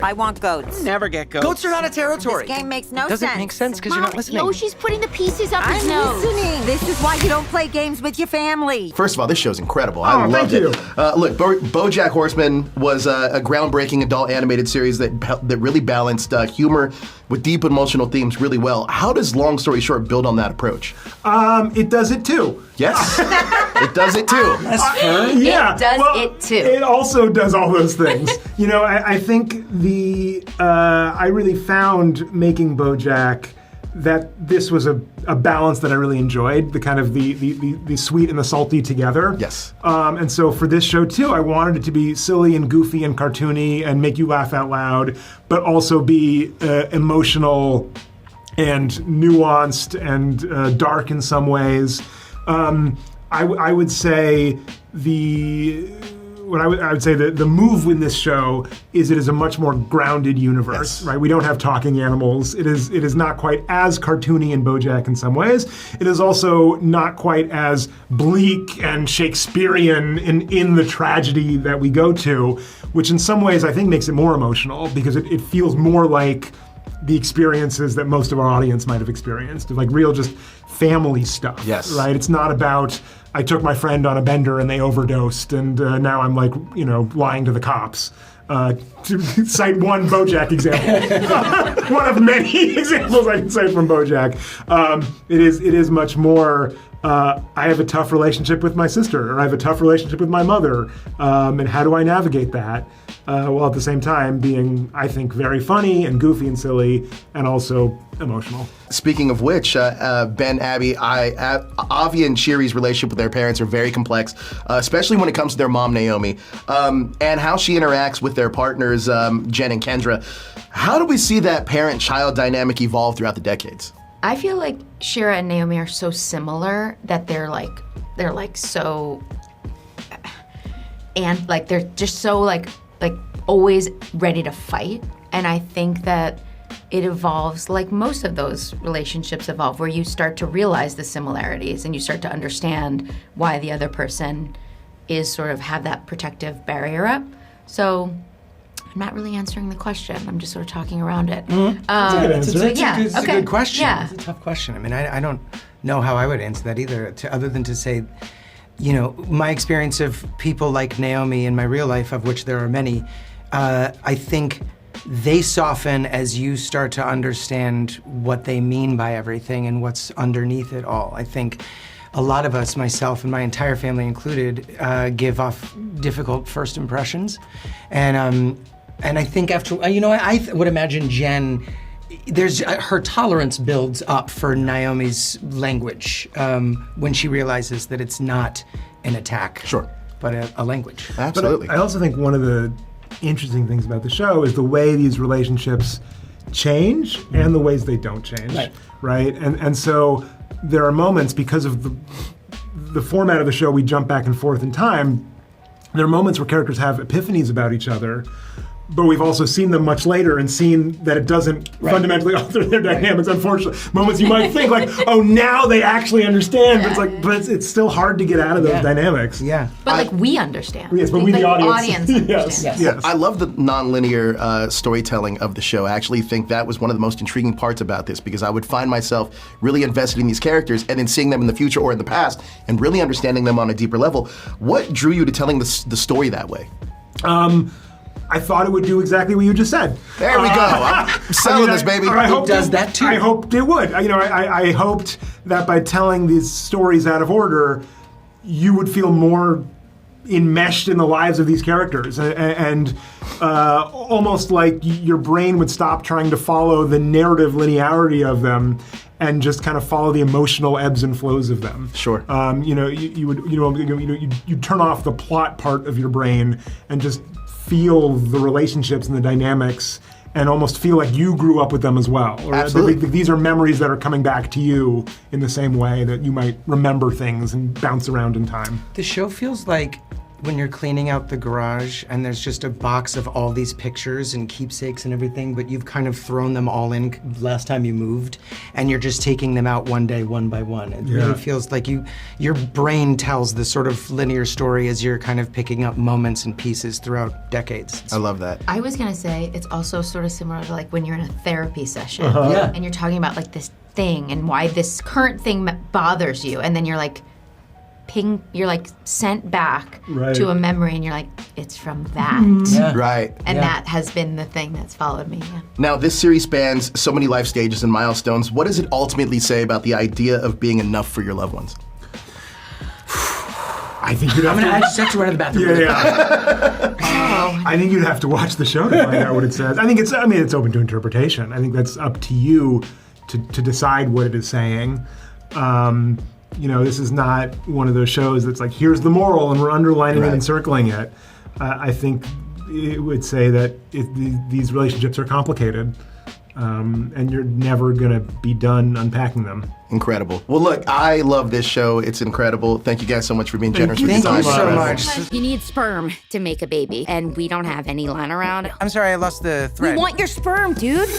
I want goats. Never get goats. Goats are not a territory. This game makes no Doesn't sense. make sense because you're not listening. No, she's putting the pieces up his I'm nose. listening. This is why you don't play games with your family. First of all, this show's incredible. I loved it. Look, BoJack Horseman was a groundbreaking adult animated series that really balanced humor with deep emotional themes really well. How does Long Story Short build on that approach? It does it too. Yes, it does it too. Yeah, It does it too. It also does all those things. You know, I think I really found making BoJack that this was a balance that I really enjoyed, the kind of the sweet and the salty together. Yes. And so for this show too, I wanted it to be silly and goofy and cartoony and make you laugh out loud, but also be emotional and nuanced and dark in some ways. I would say I would say the move in this show is it is a much more grounded universe, right? We don't have talking animals. It is not quite as cartoony in BoJack in some ways. It is also not quite as bleak and Shakespearean in the tragedy that we go to, which in some ways I think makes it more emotional because it feels more like the experiences that most of our audience might have experienced, like real just family stuff. Yes. Right? It's not about I took my friend on a bender and they overdosed and now I'm like, lying to the cops. To cite one BoJack example. One of many examples I can cite from BoJack. It is much more, I have a tough relationship with my sister, or I have a tough relationship with my mother, and how do I navigate that? While at the same time being, I think, very funny and goofy and silly, and also emotional. Speaking of which, Ben, Abby, Avi and Shiri's relationship with their parents are very complex, especially when it comes to their mom, Naomi, and how she interacts with their partners, Jen and Kendra. How do we see that parent-child dynamic evolve throughout the decades? I feel like Shira and Naomi are so similar that they're so, and like they're just so like always ready to fight. And I think that it evolves like most of those relationships evolve, where you start to realize the similarities and you start to understand why the other person is sort of have that protective barrier up. So I'm not really answering the question. I'm just sort of talking around it. That's a good answer. It's a good question. Yeah. It's a tough question. I mean, I don't know how I would answer that either, other than to say, my experience of people like Naomi in my real life, of which there are many, I think they soften as you start to understand what they mean by everything and what's underneath it all. I think a lot of us, myself and my entire family included, give off difficult first impressions. And I think after, I would imagine Jen, her tolerance builds up for Naomi's language when she realizes that it's not an attack. Sure. But a language. Absolutely. But I also think one of the interesting things about the show is the way these relationships change and the ways they don't change. Right? And so there are moments, because of the format of the show, we jump back and forth in time. There are moments where characters have epiphanies about each other, but we've also seen them much later and seen that it doesn't fundamentally alter their dynamics, unfortunately. Moments you might think like, oh, now they actually understand, but it's still hard to get out of those dynamics. Yeah. But we understand. Yes, but we the audience. Understands. Yes. I love the nonlinear storytelling of the show. I actually think that was one of the most intriguing parts about this, because I would find myself really invested in these characters and then seeing them in the future or in the past and really understanding them on a deeper level. What drew you to telling the story that way? I thought it would do exactly what you just said. There we go. I'm selling this, baby. It does that too. I hoped it would. I hoped that by telling these stories out of order, you would feel more enmeshed in the lives of these characters, and almost like your brain would stop trying to follow the narrative linearity of them and just kind of follow the emotional ebbs and flows of them. Sure. You'd turn off the plot part of your brain and just feel the relationships and the dynamics and almost feel like you grew up with them as well. Or Absolutely. These are memories that are coming back to you in the same way that you might remember things and bounce around in time. The show feels like when you're cleaning out the garage and there's just a box of all these pictures and keepsakes and everything, but you've kind of thrown them all in last time you moved, and you're just taking them out one day, one by one. It really feels like your brain tells this sort of linear story as you're kind of picking up moments and pieces throughout decades. I love that. I was gonna say it's also sort of similar to like when you're in a therapy session Yeah. and you're talking about like this thing and why this current thing bothers you, and then you're like sent back to a memory, and you're like, it's from that. Yeah. Right. And that has been the thing that's followed me. Yeah. Now, this series spans so many life stages and milestones. What does it ultimately say about the idea of being enough for your loved ones? I think you'd have I just have to run to the bathroom. I think you'd have to watch the show to find out what it says. I mean, it's open to interpretation. I think that's up to you to decide what it is saying. This is not one of those shows that's like, here's the moral, and we're underlining it and circling it. I think it would say that these relationships are complicated, and you're never going to be done unpacking them. Incredible. Well, look, I love this show. It's incredible. Thank you guys so much for being generous with your time. Thank you so much. You need sperm to make a baby, and we don't have any lying around. I'm sorry, I lost the thread. We want your sperm, dude.